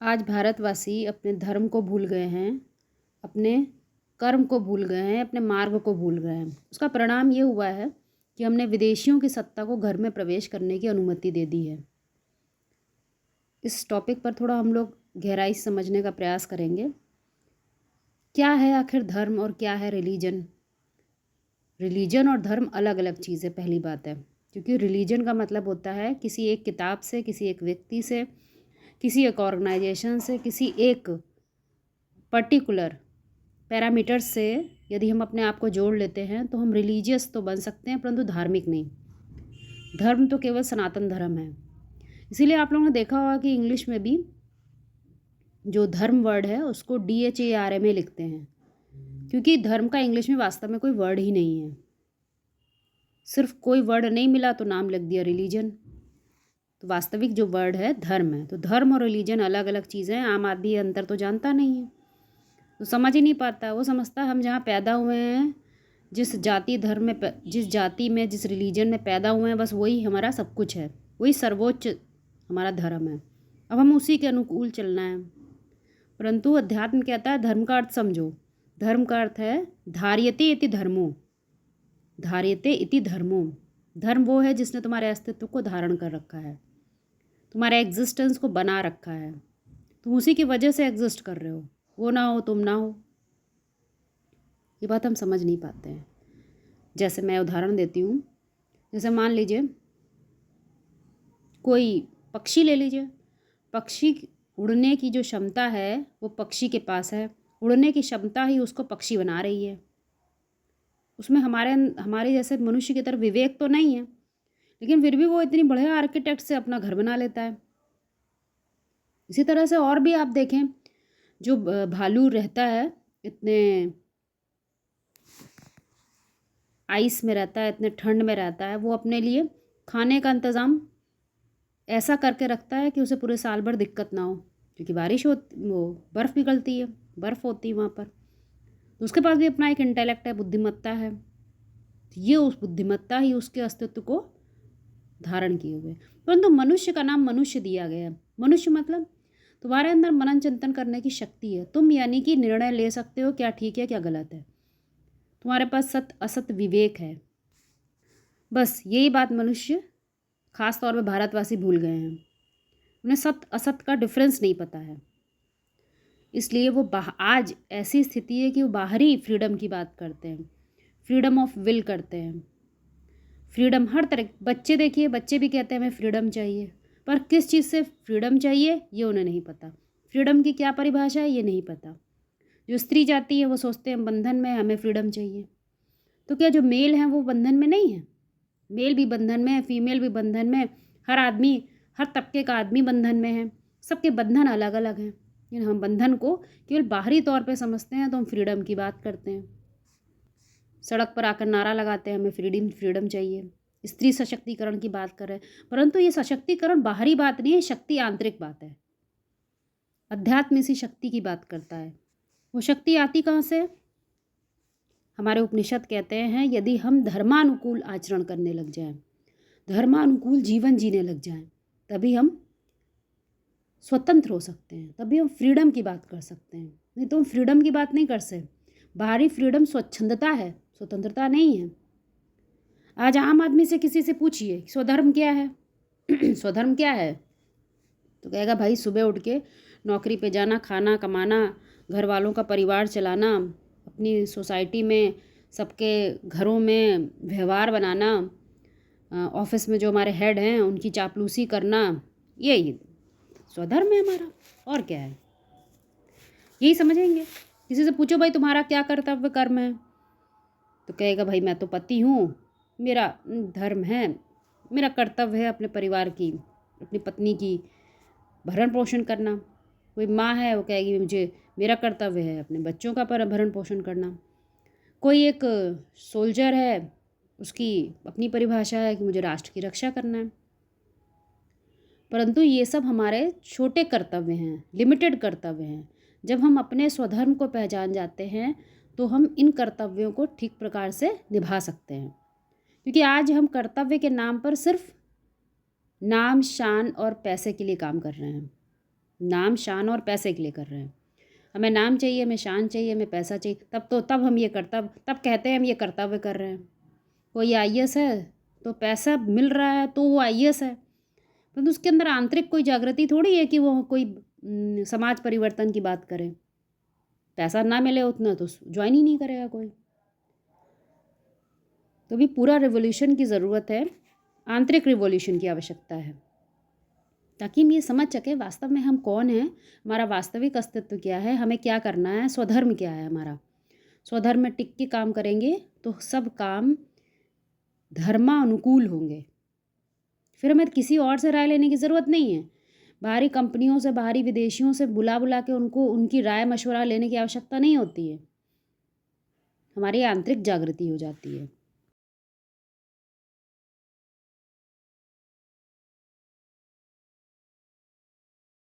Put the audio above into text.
आज भारतवासी अपने धर्म को भूल गए हैं, अपने कर्म को भूल गए हैं, अपने मार्ग को भूल गए हैं। उसका परिणाम ये हुआ है कि हमने विदेशियों की सत्ता को घर में प्रवेश करने की अनुमति दे दी है। इस टॉपिक पर थोड़ा हम लोग गहराई से समझने का प्रयास करेंगे। क्या है आखिर धर्म और क्या है रिलीजन? रिलीजन और धर्म अलग अलग चीज़ है, पहली बात है। क्योंकि रिलीजन का मतलब होता है किसी एक किताब से, किसी एक व्यक्ति से, किसी एक ऑर्गेनाइजेशन से, किसी एक पर्टिकुलर पैरामीटर्स से यदि हम अपने आप को जोड़ लेते हैं तो हम रिलीजियस तो बन सकते हैं, परंतु धार्मिक नहीं। धर्म तो केवल सनातन धर्म है। इसीलिए आप लोगों ने देखा होगा कि इंग्लिश में भी जो धर्म वर्ड है उसको DHARM लिखते हैं, क्योंकि धर्म का इंग्लिश में वास्तव में कोई वर्ड ही नहीं है। सिर्फ कोई वर्ड नहीं मिला तो नाम लिख दिया रिलीजन। तो वास्तविक जो वर्ड है धर्म है। तो धर्म और रिलीजन अलग अलग चीज़ें हैं। आम आदमी अंतर तो जानता नहीं है, तो समझ ही नहीं पाता। वो समझता हम जहाँ पैदा हुए हैं, जिस जाति धर्म में, जिस जाति में, जिस रिलीजन में पैदा हुए हैं, बस वही हमारा सब कुछ है, वही सर्वोच्च हमारा धर्म है। अब हम उसी के अनुकूल चलना है। परंतु अध्यात्म कहता है धर्म का अर्थ समझो। धर्म का अर्थ है धार्यते इति धर्मो। धार्यते इति धर्मो। धर्म वो है जिसने तुम्हारे अस्तित्व को धारण कर रखा है, तुम्हारे एग्जिस्टेंस को बना रखा है। तुम उसी की वजह से एग्जिस्ट कर रहे हो। वो ना हो तुम ना हो। ये बात हम समझ नहीं पाते हैं। जैसे मैं उदाहरण देती हूँ, जैसे मान लीजिए कोई पक्षी ले लीजिए। पक्षी उड़ने की जो क्षमता है वो पक्षी के पास है। उड़ने की क्षमता ही उसको पक्षी बना रही है। उसमें हमारे जैसे मनुष्य की तरह विवेक तो नहीं है, लेकिन फिर भी वो इतनी बढ़िया आर्किटेक्ट से अपना घर बना लेता है। इसी तरह से और भी आप देखें, जो भालू रहता है, इतने आइस में रहता है, इतने ठंड में रहता है, वो अपने लिए खाने का इंतज़ाम ऐसा करके रखता है कि उसे पूरे साल भर दिक्कत ना हो। क्योंकि बारिश हो, वो बर्फ़ पिघलती है, बर्फ़ होती है वहाँ पर, तो उसके पास भी अपना एक इंटेलेक्ट है, बुद्धिमत्ता है। तो ये उस बुद्धिमत्ता ही उसके अस्तित्व को धारण किए हुए। परंतु मनुष्य का नाम मनुष्य दिया गया है। मनुष्य मतलब तुम्हारे अंदर मनन चिंतन करने की शक्ति है। तुम यानी कि निर्णय ले सकते हो क्या ठीक है क्या गलत है। तुम्हारे पास सत्य असत्य विवेक है। बस यही बात मनुष्य, खास तौर पे भारतवासी, भूल गए हैं। उन्हें सत्य असत्य का डिफरेंस नहीं पता है। इसलिए वो आज ऐसी स्थिति है कि वो बाहरी फ्रीडम की बात करते हैं, फ्रीडम ऑफ विल करते हैं। फ्रीडम हर तरह, बच्चे देखिए, बच्चे भी कहते हैं हमें फ्रीडम चाहिए, पर किस चीज़ से फ्रीडम चाहिए ये उन्हें नहीं पता। फ्रीडम की क्या परिभाषा है ये नहीं पता। जो स्त्री जाती है वो सोचते हैं बंधन में, हमें फ्रीडम चाहिए। तो क्या जो मेल हैं वो बंधन में नहीं है? मेल भी बंधन में है, फीमेल भी बंधन में, हर आदमी, हर तबके का आदमी बंधन में है। सबके बंधन अलग अलग हैं, लेकिन हम बंधन को केवल बाहरी तौर पे समझते हैं। तो हम फ्रीडम की बात करते हैं, सड़क पर आकर नारा लगाते हैं हमें फ्रीडम फ्रीडम चाहिए। स्त्री सशक्तिकरण की बात कर रहे हैं, परंतु ये सशक्तिकरण बाहरी बात नहीं है, शक्ति आंतरिक बात है। अध्यात्म इसी शक्ति की बात करता है। वो शक्ति आती कहाँ से? हमारे उपनिषद कहते हैं यदि हम धर्मानुकूल आचरण करने लग जाएं, धर्मानुकूल जीवन जीने लग जाएं, तभी हम स्वतंत्र हो सकते हैं, तभी हम फ्रीडम की बात कर सकते हैं। नहीं तो हम फ्रीडम की बात नहीं कर सकते। बाहरी फ्रीडम स्वच्छंदता है, स्वतंत्रता नहीं है। आज आम आदमी से किसी से पूछिए स्वधर्म क्या है स्वधर्म क्या है, तो कहेगा भाई सुबह उठ के नौकरी पे जाना, खाना कमाना, घर वालों का परिवार चलाना, अपनी सोसाइटी में सबके घरों में व्यवहार बनाना, ऑफिस में जो हमारे हेड हैं उनकी चापलूसी करना, यही स्वधर्म है हमारा। और क्या है, यही समझेंगे। किसी से पूछो भाई तुम्हारा क्या कर्तव्य कर्म है, तो कहेगा भाई मैं तो पति हूँ, मेरा धर्म है, मेरा कर्तव्य है अपने परिवार की, अपनी पत्नी की भरण पोषण करना। कोई माँ है वो कहेगी मुझे, मेरा कर्तव्य है अपने बच्चों का भरण पोषण करना। कोई एक सोल्जर है, उसकी अपनी परिभाषा है कि मुझे राष्ट्र की रक्षा करना है। परंतु ये सब हमारे छोटे कर्तव्य हैं, लिमिटेड कर्तव्य हैं। जब हम अपने स्वधर्म को पहचान जाते हैं तो हम इन कर्तव्यों को ठीक प्रकार से निभा सकते हैं। क्योंकि आज हम कर्तव्य के नाम पर सिर्फ नाम, शान और पैसे के लिए काम कर रहे हैं। नाम, शान और पैसे के लिए कर रहे हैं। हमें नाम चाहिए, हमें शान चाहिए, हमें पैसा चाहिए, तब हम ये तब कहते हैं हम ये कर्तव्य कर रहे हैं। कोई आईएएस है तो पैसा मिल रहा है तो वो आईएएस है, परंतु उसके अंदर आंतरिक कोई जागृति थोड़ी है कि वो कोई समाज परिवर्तन की बात करे। पैसा ना मिले उतना तो ज्वाइन ही नहीं करेगा कोई। तो भी पूरा रिवॉल्यूशन की ज़रूरत है, आंतरिक रिवॉल्यूशन की आवश्यकता है, ताकि हम ये समझ सकें वास्तव में हम कौन हैं, हमारा वास्तविक अस्तित्व क्या है, हमें क्या करना है, स्वधर्म क्या है हमारा। स्वधर्म में टिक के काम करेंगे तो सब काम धर्मानुकूल होंगे। फिर हमें किसी और से राय लेने की ज़रूरत नहीं है। बाहरी कंपनियों से, बाहरी विदेशियों से बुला के उनकी राय मशवरा लेने की आवश्यकता नहीं होती है। हमारी आंतरिक जागृति हो जाती है।